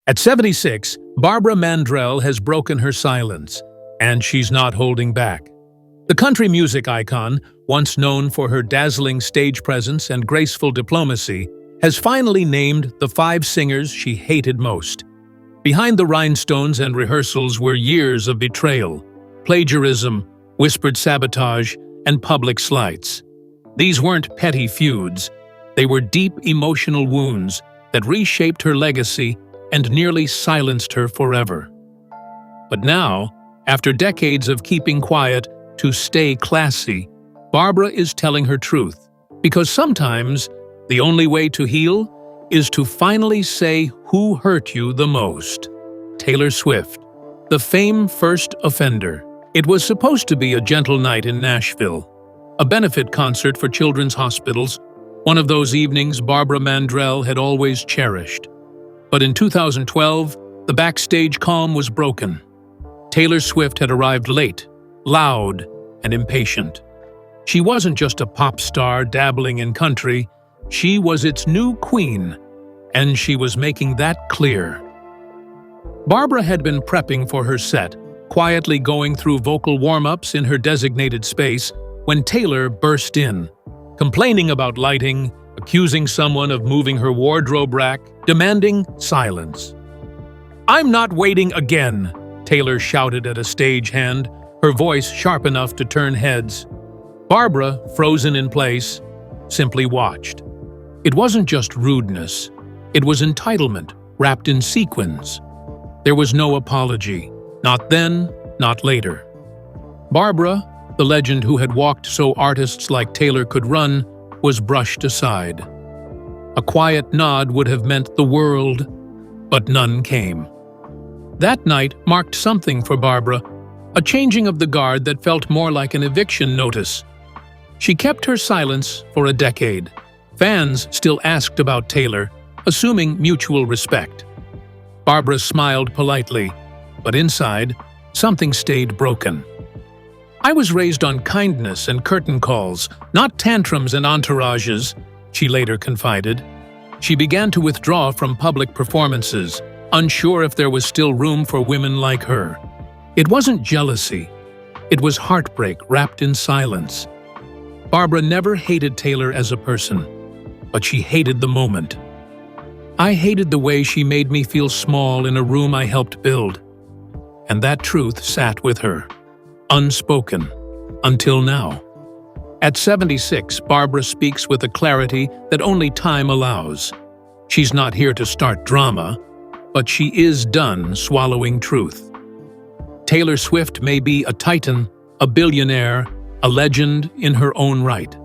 At 76, Barbara Mandrel has broken her silence, and she's not holding back. The country music icon, once known for her dazzling stage presence and graceful diplomacy, has finally named the 5 singers she hated most. Behind the rhinestones and rehearsals were years of betrayal, plagiarism, whispered sabotage, and public slights. These weren't petty feuds. They were deep emotional wounds that reshaped her legacy and nearly silenced her forever. But now, after decades of keeping quiet to stay classy, Barbara is telling her truth, because sometimes the only way to heal is to finally say who hurt you the most. Taylor Swift, the famed first offender. It was supposed to be a gentle night in Nashville, a benefit concert for children's hospitals, one of those evenings Barbara Mandrel had always cherished. But in 2012, the backstage calm was broken. Taylor Swift had arrived late, loud, and impatient. She wasn't just a pop star dabbling in country, she was its new queen, and she was making that clear. Barbara had been prepping for her set, quietly going through vocal warm-ups in her designated space, when Taylor burst in, complaining about lighting, accusing someone of moving her wardrobe rack, demanding silence. "I'm not waiting again," Taylor shouted at a stagehand, her voice sharp enough to turn heads. Barbara, frozen in place, simply watched. It wasn't just rudeness. It was entitlement, wrapped in sequins. There was no apology. Not then, not later. Barbara, the legend who had walked so artists like Taylor could run, was brushed aside. A quiet nod would have meant the world, but none came. That night marked something for Barbara, a changing of the guard that felt more like an eviction notice. She kept her silence for a decade. Fans still asked about Taylor, assuming mutual respect. Barbara smiled politely, but inside, something stayed broken. "I was raised on kindness and curtain calls, not tantrums and entourages," she later confided. She began to withdraw from public performances, unsure if there was still room for women like her. It wasn't jealousy. It was heartbreak wrapped in silence. Barbara never hated Taylor as a person, but she hated the moment. "I hated the way she made me feel small in a room I helped build." And that truth sat with her, unspoken, until now. At 76, Barbara speaks with a clarity that only time allows. She's not here to start drama, but she is done swallowing truth. Taylor Swift may be a titan, a billionaire, a legend in her own right.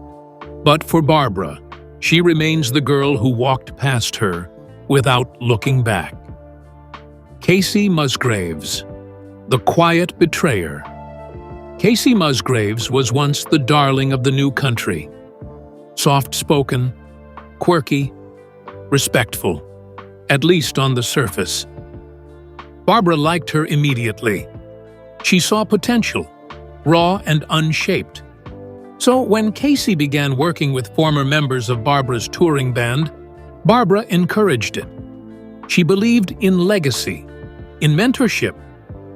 But for Barbara, she remains the girl who walked past her without looking back. Kacey Musgraves, the quiet betrayer. Kacey Musgraves was once the darling of the new country. Soft-spoken, quirky, respectful, at least on the surface. Barbara liked her immediately. She saw potential, raw and unshaped. So when Kacey began working with former members of Barbara's touring band, Barbara encouraged it. She believed in legacy, in mentorship,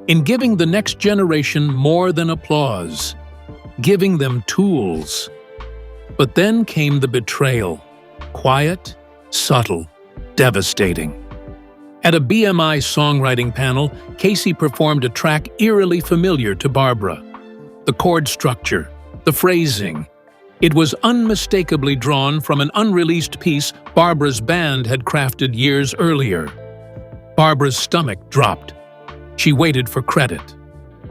in giving the next generation more than applause, giving them tools. But then came the betrayal, quiet, subtle, devastating. At a BMI songwriting panel, Kacey performed a track eerily familiar to Barbara. The chord structure, the phrasing. It was unmistakably drawn from an unreleased piece Barbara's band had crafted years earlier. Barbara's stomach dropped. She waited for credit.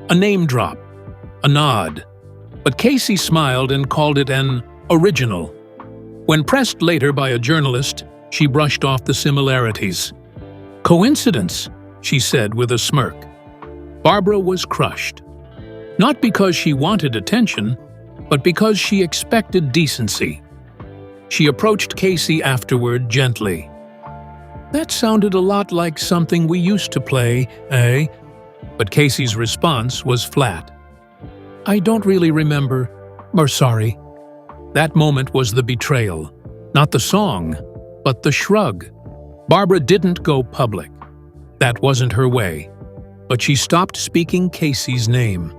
A name drop, a nod. But Kacey smiled and called it an original. When pressed later by a journalist, she brushed off the similarities. "Coincidence," she said with a smirk. Barbara was crushed. Not because she wanted attention, but because she expected decency. She approached Kacey afterward gently. "That sounded a lot like something we used to play, eh?" But Kacey's response was flat. "I don't really remember, or sorry." That moment was the betrayal. Not the song, but the shrug. Barbara didn't go public. That wasn't her way, but she stopped speaking Casey's name.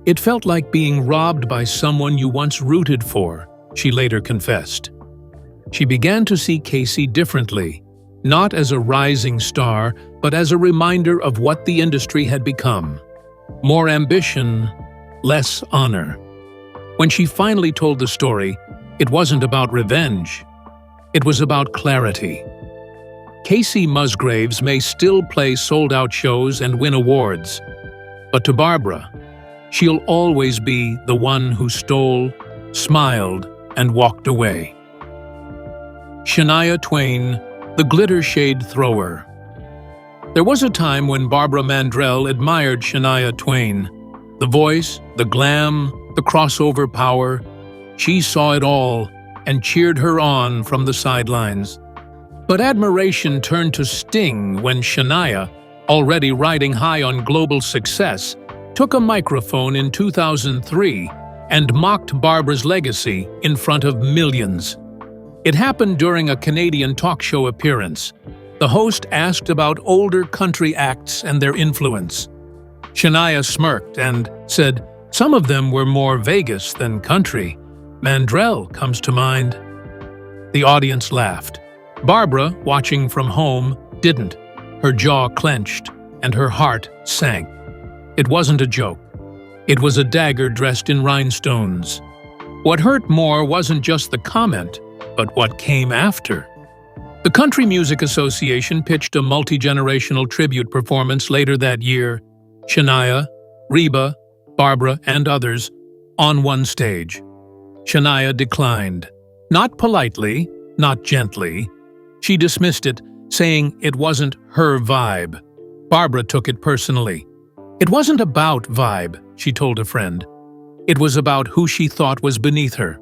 It felt like being robbed by someone you once rooted for, she later confessed. She began to see Casey differently, not as a rising star, but as a reminder of what the industry had become. More ambition, less honor. When she finally told the story, it wasn't about revenge. It was about clarity. Casey Musgraves may still play sold-out shows and win awards, but to Barbara, she'll always be the one who stole, smiled, and walked away. Shania Twain, the glitter shade thrower. There was a time when Barbara Mandrel admired Shania Twain. The voice, the glam, the crossover power. She saw it all and cheered her on from the sidelines. But admiration turned to sting when Shania, already riding high on global success, took a microphone in 2003 and mocked Barbara's legacy in front of millions. It happened during a Canadian talk show appearance. The host asked about older country acts and their influence. Shania smirked and said, "Some of them were more Vegas than country. Mandrell comes to mind." The audience laughed. Barbara, watching from home, didn't. Her jaw clenched and her heart sank. It wasn't a joke. It was a dagger dressed in rhinestones. What hurt more wasn't just the comment, but what came after. The Country Music Association pitched a multi-generational tribute performance later that year. Shania, Reba, Barbara, and others on one stage. Shania declined. Not politely, not gently. She dismissed it, saying it wasn't her vibe. Barbara took it personally. It wasn't about vibe, she told a friend. It was about who she thought was beneath her.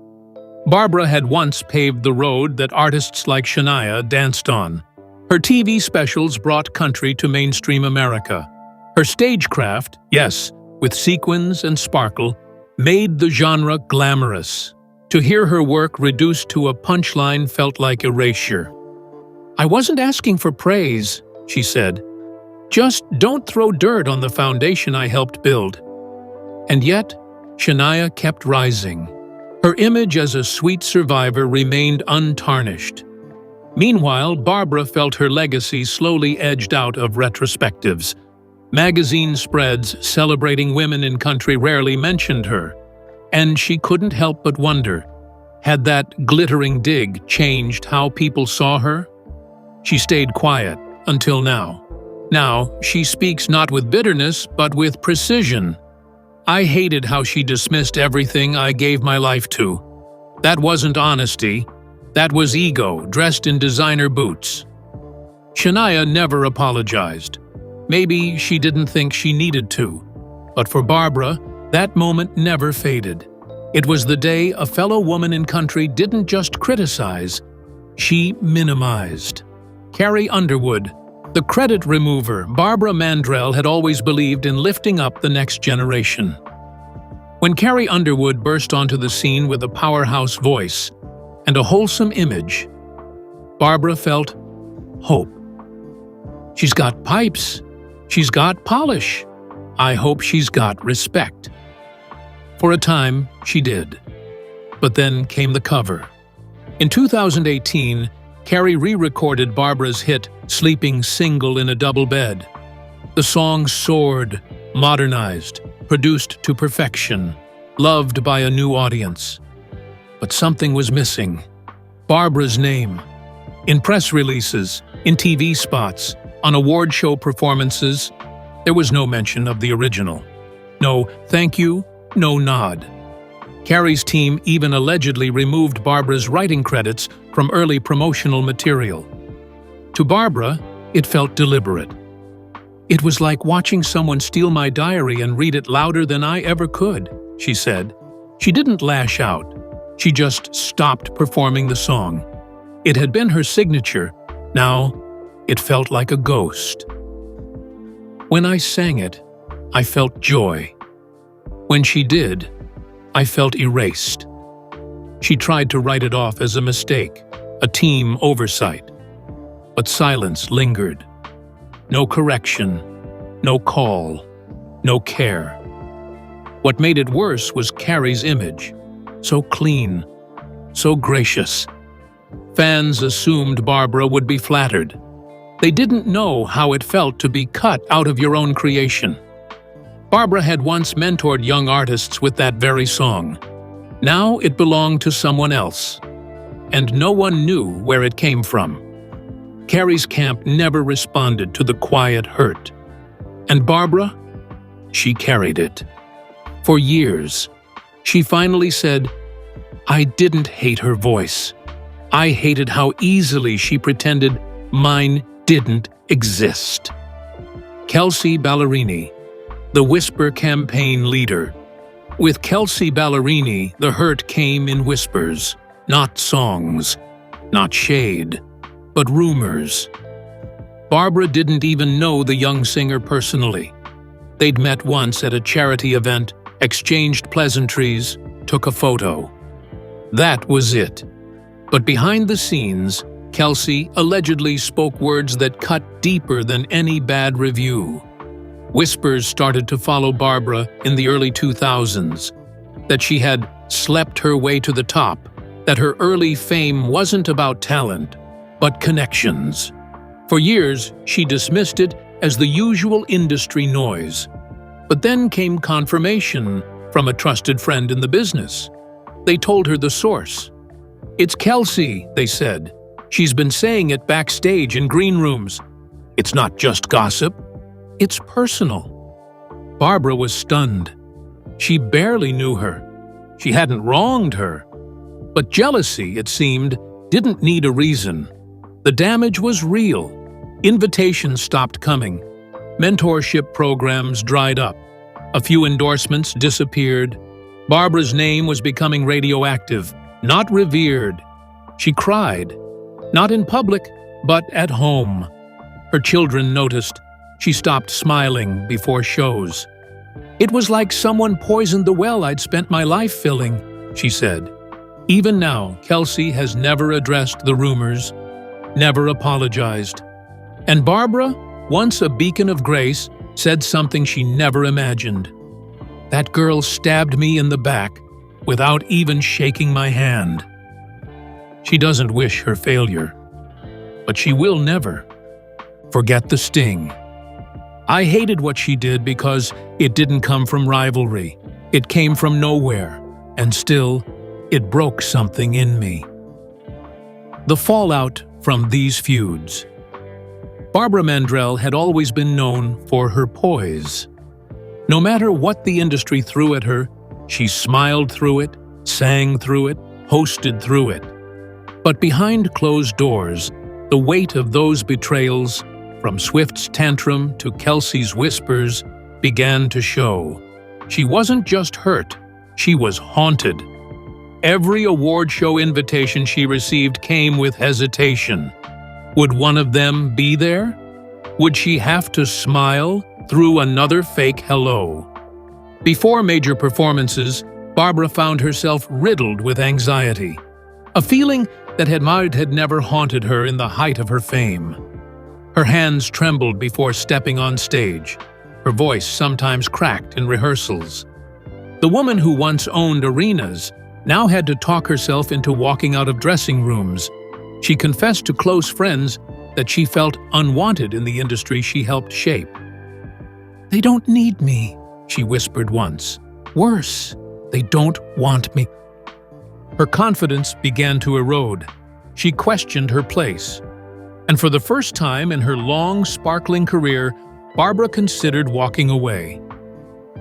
Barbara had once paved the road that artists like Shania danced on. Her TV specials brought country to mainstream America. Her stagecraft, yes, with sequins and sparkle, made the genre glamorous. To hear her work reduced to a punchline felt like erasure. "I wasn't asking for praise," she said. "Just don't throw dirt on the foundation I helped build." And yet, Shania kept rising. Her image as a sweet survivor remained untarnished. Meanwhile, Barbara felt her legacy slowly edged out of retrospectives. Magazine spreads celebrating women in country rarely mentioned her, and she couldn't help but wonder, had that glittering dig changed how people saw her? She stayed quiet until now. Now, she speaks not with bitterness, but with precision. "I hated how she dismissed everything I gave my life to. That wasn't honesty. That was ego, dressed in designer boots." Shania never apologized. Maybe she didn't think she needed to. But for Barbara, that moment never faded. It was the day a fellow woman in country didn't just criticize, she minimized. Carrie Underwood, the credit remover, Barbara Mandrel had always believed in lifting up the next generation. When Carrie Underwood burst onto the scene with a powerhouse voice and a wholesome image, Barbara felt hope. She's got pipes. She's got polish. I hope she's got respect. For a time, she did. But then came the cover. In 2018, Carrie re-recorded Barbara's hit, Sleeping Single in a Double Bed. The song soared, modernized, produced to perfection, loved by a new audience. But something was missing. Barbara's name. In press releases, in TV spots, on award show performances, there was no mention of the original. No thank you, no nod. Carrie's team even allegedly removed Barbara's writing credits from early promotional material. To Barbara, it felt deliberate. "It was like watching someone steal my diary and read it louder than I ever could," she said. She didn't lash out. She just stopped performing the song. It had been her signature. Now, it felt like a ghost. "When I sang it, I felt joy. When she did, I felt erased." She tried to write it off as a mistake, a team oversight. But silence lingered. No correction, no call, no care. What made it worse was Carrie's image. So clean, so gracious. Fans assumed Barbara would be flattered. They didn't know how it felt to be cut out of your own creation. Barbara had once mentored young artists with that very song. Now it belonged to someone else, and no one knew where it came from. Carrie's camp never responded to the quiet hurt. And Barbara? She carried it. For years, she finally said, "I didn't hate her voice. I hated how easily she pretended mine didn't exist." Kelsey Ballerini, the Whisper campaign leader. With Kelsey Ballerini, the hurt came in whispers, not songs, not shade, but rumors. Barbara didn't even know the young singer personally. They'd met once at a charity event, exchanged pleasantries, took a photo. That was it. But behind the scenes, Kelsey allegedly spoke words that cut deeper than any bad review. Whispers started to follow Barbara in the early 2000s, that she had slept her way to the top, that her early fame wasn't about talent, but connections. For years, she dismissed it as the usual industry noise. But then came confirmation from a trusted friend in the business. They told her the source. "It's Kelsey," they said. "She's been saying it backstage in green rooms. It's not just gossip. It's personal." Barbara was stunned. She barely knew her. She hadn't wronged her. But jealousy, it seemed, didn't need a reason. The damage was real. Invitations stopped coming. Mentorship programs dried up. A few endorsements disappeared. Barbara's name was becoming radioactive, not revered. She cried, not in public, but at home. Her children noticed. She stopped smiling before shows. "It was like someone poisoned the well I'd spent my life filling," she said. Even now, Kelsey has never addressed the rumors, never apologized. And Barbara, once a beacon of grace, said something she never imagined. "That girl stabbed me in the back without even shaking my hand." She doesn't wish her failure, but she will never forget the sting. "I hated what she did because it didn't come from rivalry. It came from nowhere, and still, it broke something in me." The fallout from these feuds. Barbara Mandrel had always been known for her poise. No matter what the industry threw at her, she smiled through it, sang through it, hosted through it. But behind closed doors, the weight of those betrayals, from Swift's tantrum to Kelsey's whispers, began to show. She wasn't just hurt, she was haunted. Every award show invitation she received came with hesitation. Would one of them be there? Would she have to smile through another fake hello? Before major performances, Barbara found herself riddled with anxiety, a feeling that had never haunted her in the height of her fame. Her hands trembled before stepping on stage. Her voice sometimes cracked in rehearsals. The woman who once owned arenas now had to talk herself into walking out of dressing rooms. She confessed to close friends that she felt unwanted in the industry she helped shape. "They don't need me," she whispered once. "Worse, they don't want me." Her confidence began to erode. She questioned her place. And for the first time in her long, sparkling career, Barbara considered walking away.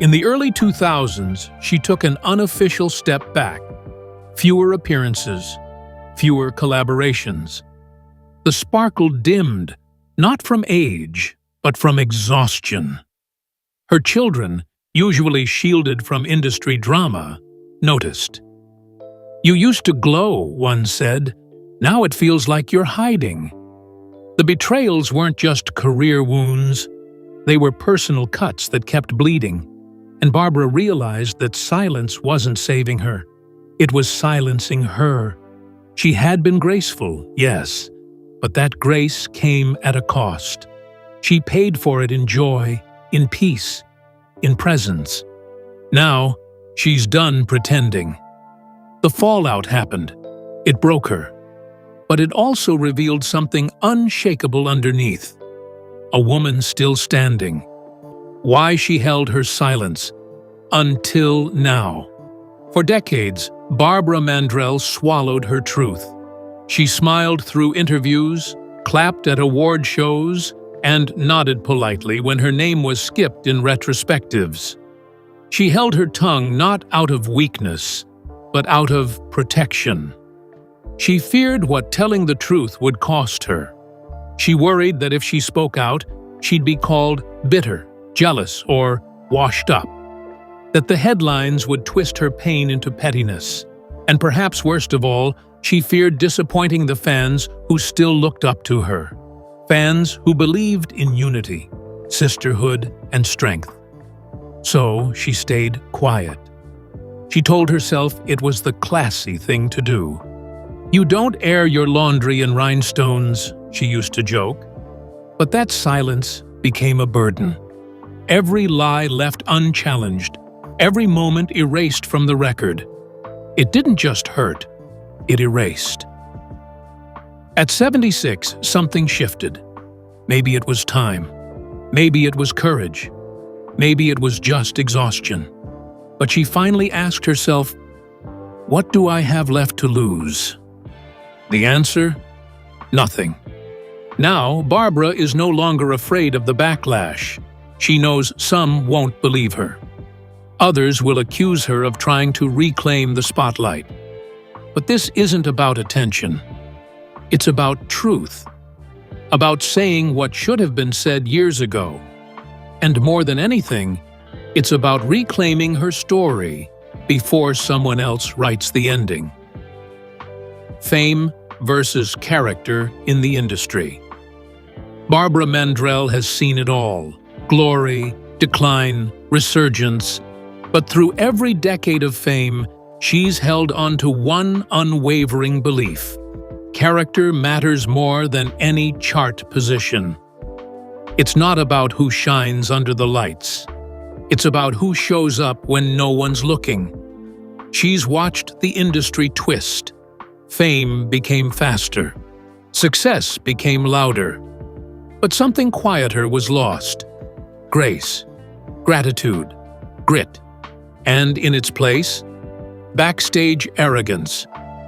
In the early 2000s, she took an unofficial step back. Fewer appearances, fewer collaborations. The sparkle dimmed, not from age, but from exhaustion. Her children, usually shielded from industry drama, noticed. "You used to glow," one said. "Now it feels like you're hiding." The betrayals weren't just career wounds. They were personal cuts that kept bleeding. And Barbara realized that silence wasn't saving her. It was silencing her. She had been graceful, yes, but that grace came at a cost. She paid for it in joy, in peace, in presence. Now, she's done pretending. The fallout happened. It broke her. But it also revealed something unshakable underneath. A woman still standing. Why she held her silence. Until now. For decades, Barbara Mandrel swallowed her truth. She smiled through interviews, clapped at award shows, and nodded politely when her name was skipped in retrospectives. She held her tongue not out of weakness, but out of protection. She feared what telling the truth would cost her. She worried that if she spoke out, she'd be called bitter, jealous, or washed up. That the headlines would twist her pain into pettiness. And perhaps worst of all, she feared disappointing the fans who still looked up to her. Fans who believed in unity, sisterhood, and strength. So she stayed quiet. She told herself it was the classy thing to do. "You don't air your laundry in rhinestones," she used to joke. But that silence became a burden. Every lie left unchallenged, every moment erased from the record. It didn't just hurt, it erased. At 76, something shifted. Maybe it was time. Maybe it was courage. Maybe it was just exhaustion. But she finally asked herself, "What do I have left to lose?" The answer? Nothing. Now, Barbara is no longer afraid of the backlash. She knows some won't believe her. Others will accuse her of trying to reclaim the spotlight. But this isn't about attention. It's about truth. About saying what should have been said years ago. And more than anything, it's about reclaiming her story before someone else writes the ending. Fame versus character in the industry. Barbara Mandrel has seen it all. Glory, decline, resurgence. But through every decade of fame, she's held on to one unwavering belief. Character matters more than any chart position. It's not about who shines under the lights. It's about who shows up when no one's looking. She's watched the industry twist. Fame became faster. Success became louder. But something quieter was lost. Grace, gratitude, grit. And in its place, backstage arrogance,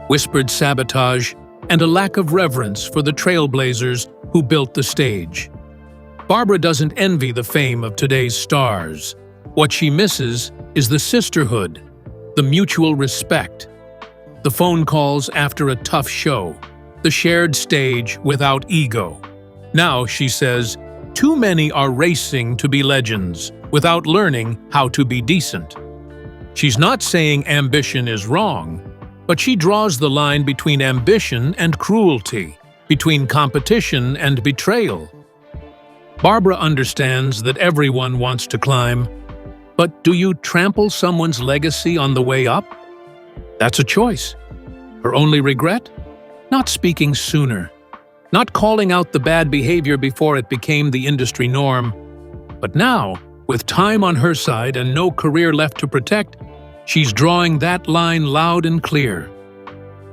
whispered sabotage, and a lack of reverence for the trailblazers who built the stage. Barbara doesn't envy the fame of today's stars. What she misses is the sisterhood, the mutual respect, the phone calls after a tough show, the shared stage without ego. Now, she says, too many are racing to be legends without learning how to be decent. She's not saying ambition is wrong, but she draws the line between ambition and cruelty, between competition and betrayal. Barbara understands that everyone wants to climb, but do you trample someone's legacy on the way up? That's a choice. Her only regret? Not speaking sooner. Not calling out the bad behavior before it became the industry norm. But now, with time on her side and no career left to protect, she's drawing that line loud and clear.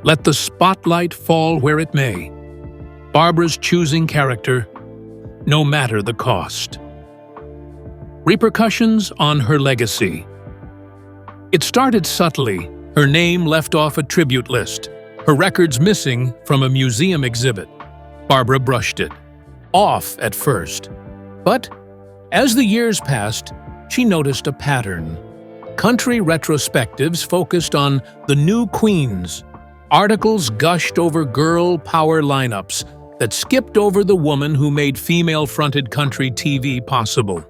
Let the spotlight fall where it may. Barbara's choosing character, no matter the cost. Repercussions on her legacy. It started subtly, her name left off a tribute list, her records missing from a museum exhibit. Barbara brushed it off at first. But as the years passed, she noticed a pattern. Country retrospectives focused on the new queens. Articles gushed over girl power lineups that skipped over the woman who made female-fronted country TV possible.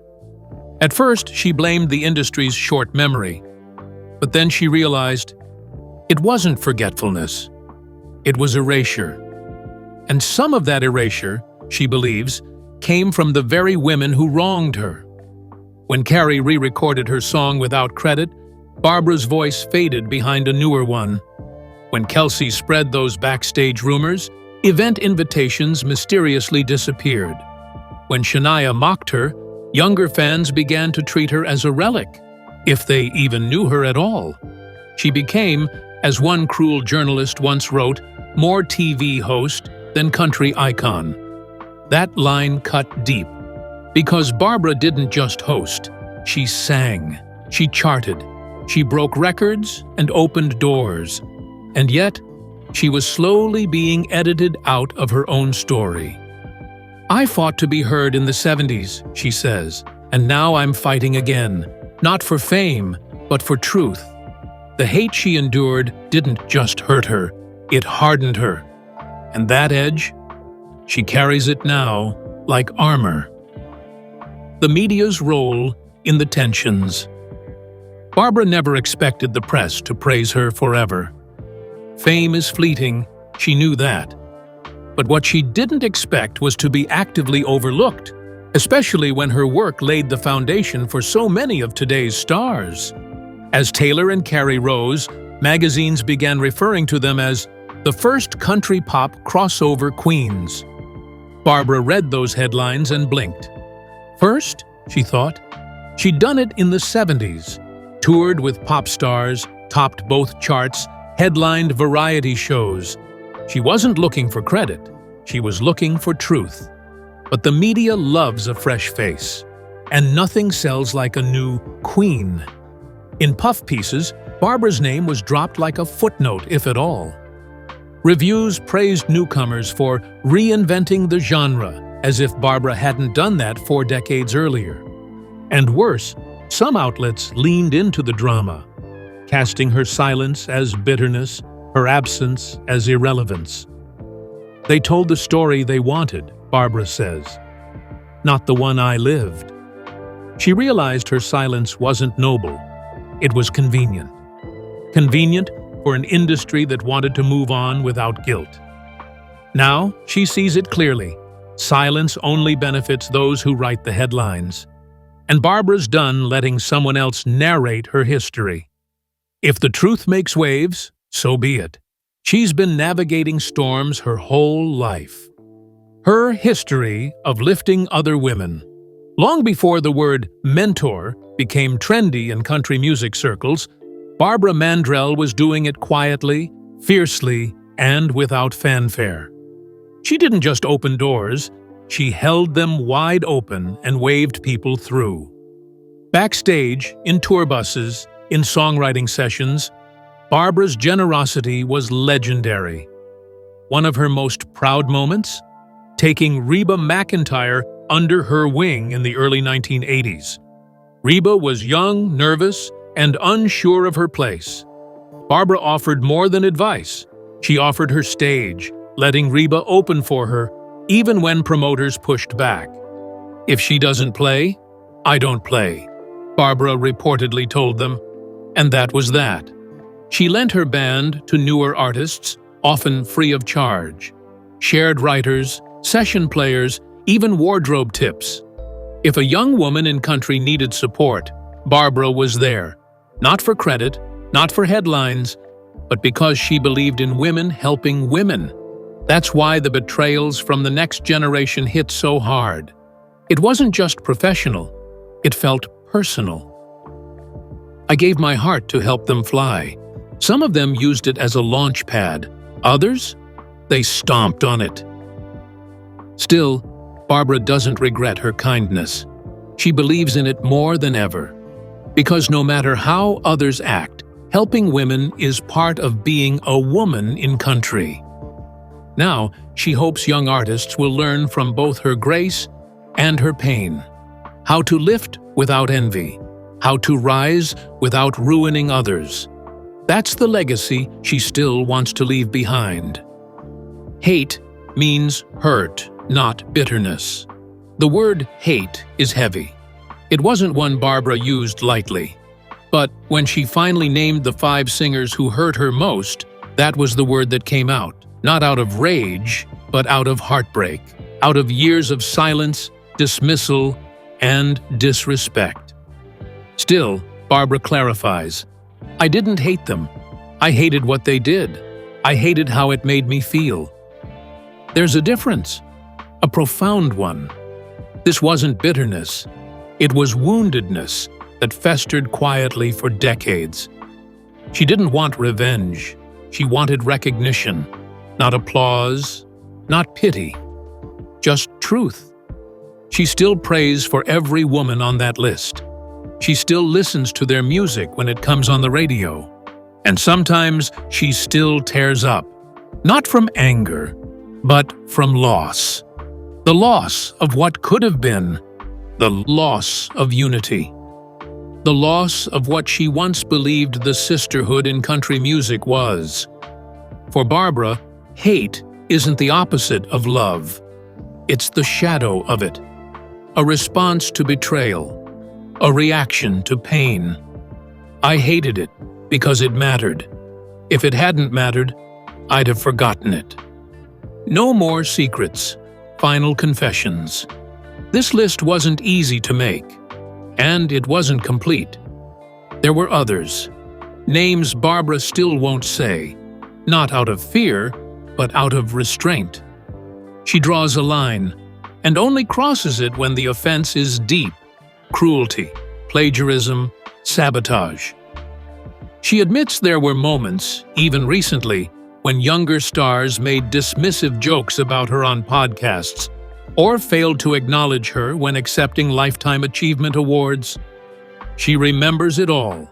At first, she blamed the industry's short memory. But then she realized it wasn't forgetfulness. It was erasure. And some of that erasure, she believes, came from the very women who wronged her. When Carrie re-recorded her song without credit, Barbara's voice faded behind a newer one. When Kelsey spread those backstage rumors, event invitations mysteriously disappeared. When Shania mocked her, younger fans began to treat her as a relic, if they even knew her at all. She became, as one cruel journalist once wrote, more TV host than country icon. That line cut deep, because Barbara didn't just host. She sang, she charted, she broke records and opened doors. And yet, she was slowly being edited out of her own story. "I fought to be heard in the 70s, she says, and now I'm fighting again, not for fame, but for truth. The hate she endured didn't just hurt her, it hardened her. And that edge, she carries it now like armor." The media's role in the tensions. Barbara never expected the press to praise her forever. Fame is fleeting, she knew that. But what she didn't expect was to be actively overlooked, especially when her work laid the foundation for so many of today's stars. As Taylor and Carrie rose, magazines began referring to them as the first country pop crossover queens. Barbara read those headlines and blinked. First, she thought, she'd done it in the 70s, toured with pop stars, topped both charts, headlined variety shows. She wasn't looking for credit, she was looking for truth. But the media loves a fresh face, and nothing sells like a new queen. In puff pieces, Barbara's name was dropped like a footnote, if at all. Reviews praised newcomers for reinventing the genre, as if Barbara hadn't done that 4 decades earlier. And worse, some outlets leaned into the drama, casting her silence as bitterness, her absence as irrelevance. They told the story they wanted, Barbara says, not the one I lived. She realized her silence wasn't noble. It was convenient. Convenient for an industry that wanted to move on without guilt. Now, she sees it clearly. Silence only benefits those who write the headlines. And Barbara's done letting someone else narrate her history. If the truth makes waves, so be it. She's been navigating storms her whole life. Her history of lifting other women. Long before the word mentor became trendy in country music circles, Barbara Mandrel was doing it quietly, fiercely, and without fanfare. She didn't just open doors, she held them wide open and waved people through. Backstage, in tour buses, in songwriting sessions, Barbara's generosity was legendary. One of her most proud moments? Taking Reba McEntire under her wing in the early 1980s. Reba was young, nervous, and unsure of her place. Barbara offered more than advice. She offered her stage, letting Reba open for her, even when promoters pushed back. "If she doesn't play, I don't play," Barbara reportedly told them, and that was that. She lent her band to newer artists, often free of charge. Shared writers, session players, even wardrobe tips. If a young woman in country needed support, Barbara was there. Not for credit, not for headlines, but because she believed in women helping women. That's why the betrayals from the next generation hit so hard. It wasn't just professional, it felt personal. "I gave my heart to help them fly." Some of them used it as a launch pad. Others? They stomped on it. Still, Barbara doesn't regret her kindness. She believes in it more than ever. Because no matter how others act, helping women is part of being a woman in country. Now, she hopes young artists will learn from both her grace and her pain. How to lift without envy. How to rise without ruining others. That's the legacy she still wants to leave behind. Hate means hurt, not bitterness. The word hate is heavy. It wasn't one Barbara used lightly. But when she finally named the 5 singers who hurt her most, that was the word that came out. Not out of rage, but out of heartbreak. Out of years of silence, dismissal, and disrespect. Still, Barbara clarifies, "I didn't hate them. I hated what they did. I hated how it made me feel." There's a difference. A profound one. This wasn't bitterness. It was woundedness that festered quietly for decades. She didn't want revenge. She wanted recognition, not applause, not pity, just truth. She still prays for every woman on that list. She still listens to their music when it comes on the radio. And sometimes she still tears up, not from anger, but from loss. The loss of what could have been, the loss of unity. The loss of what she once believed the sisterhood in country music was. For Barbara, hate isn't the opposite of love. It's the shadow of it. A response to betrayal. A reaction to pain. I hated it because it mattered. If it hadn't mattered, I'd have forgotten it. No more secrets. Final confessions. This list wasn't easy to make, and it wasn't complete. There were others. Names Barbara still won't say, not out of fear, but out of restraint. She draws a line, and only crosses it when the offense is deep: cruelty, plagiarism, sabotage. She admits there were moments, even recently, when younger stars made dismissive jokes about her on podcasts, or failed to acknowledge her when accepting Lifetime Achievement Awards. She remembers it all,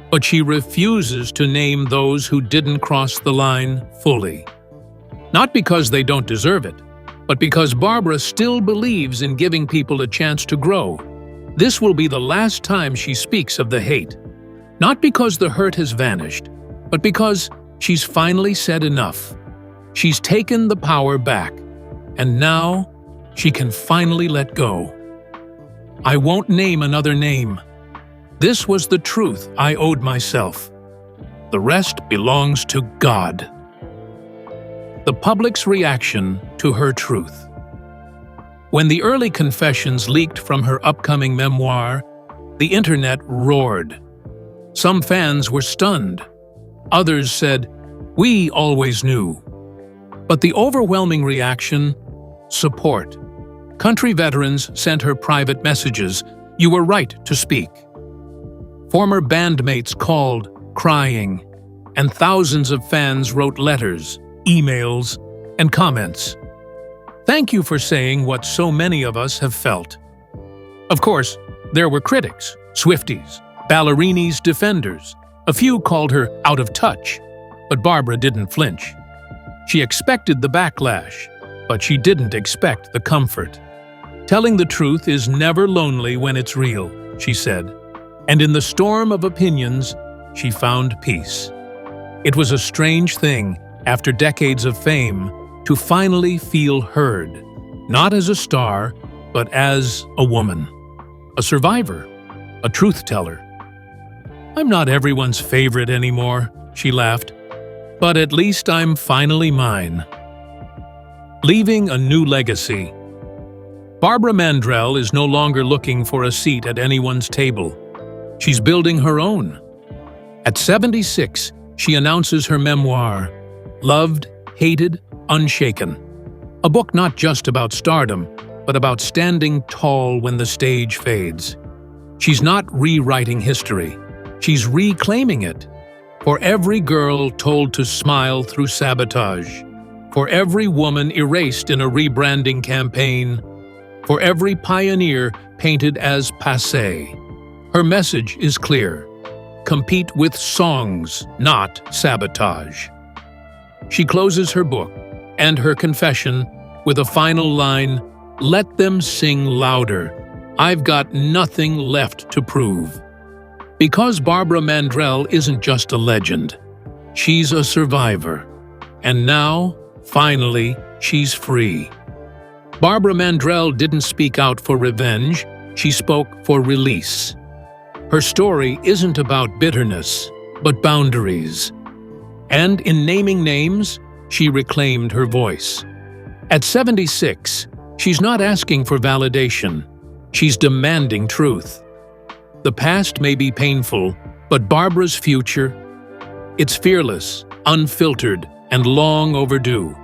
but she refuses to name those who didn't cross the line fully. Not because they don't deserve it, but because Barbara still believes in giving people a chance to grow. This will be the last time she speaks of the hate. Not because the hurt has vanished, but because she's finally said enough. She's taken the power back, and now she can finally let go. I won't name another name. This was the truth I owed myself. The rest belongs to God. The public's reaction to her truth. When the early confessions leaked from her upcoming memoir, the internet roared. Some fans were stunned. Others said, "We always knew." But the overwhelming reaction? Support. Country veterans sent her private messages. "You were right to speak." Former bandmates called, crying, and thousands of fans wrote letters, emails, and comments. Thank you for saying what so many of us have felt. Of course, there were critics, Swifties, Ballerinis defenders. A few called her out of touch, but Barbara didn't flinch. She expected the backlash, but she didn't expect the comfort. Telling the truth is never lonely when it's real, she said. And in the storm of opinions, she found peace. It was a strange thing, after decades of fame, to finally feel heard, not as a star, but as a woman, a survivor, a truth-teller. "I'm not everyone's favorite anymore," she laughed, "but at least I'm finally mine." Leaving a new legacy. Barbara Mandrel is no longer looking for a seat at anyone's table. She's building her own. At 76, she announces her memoir, Loved, Hated, Unshaken. A book not just about stardom, but about standing tall when the stage fades. She's not rewriting history. She's reclaiming it. For every girl told to smile through sabotage. For every woman erased in a rebranding campaign. For every pioneer painted as passé. Her message is clear. Compete with songs, not sabotage. She closes her book and her confession with a final line, "Let them sing louder. I've got nothing left to prove." Because Barbara Mandrel isn't just a legend. She's a survivor. And now, finally, she's free. Barbara Mandrel didn't speak out for revenge. She spoke for release. Her story isn't about bitterness, but boundaries. And in naming names, she reclaimed her voice. At 76, she's not asking for validation. She's demanding truth. The past may be painful, but Barbara's future, it's fearless, unfiltered, and long overdue.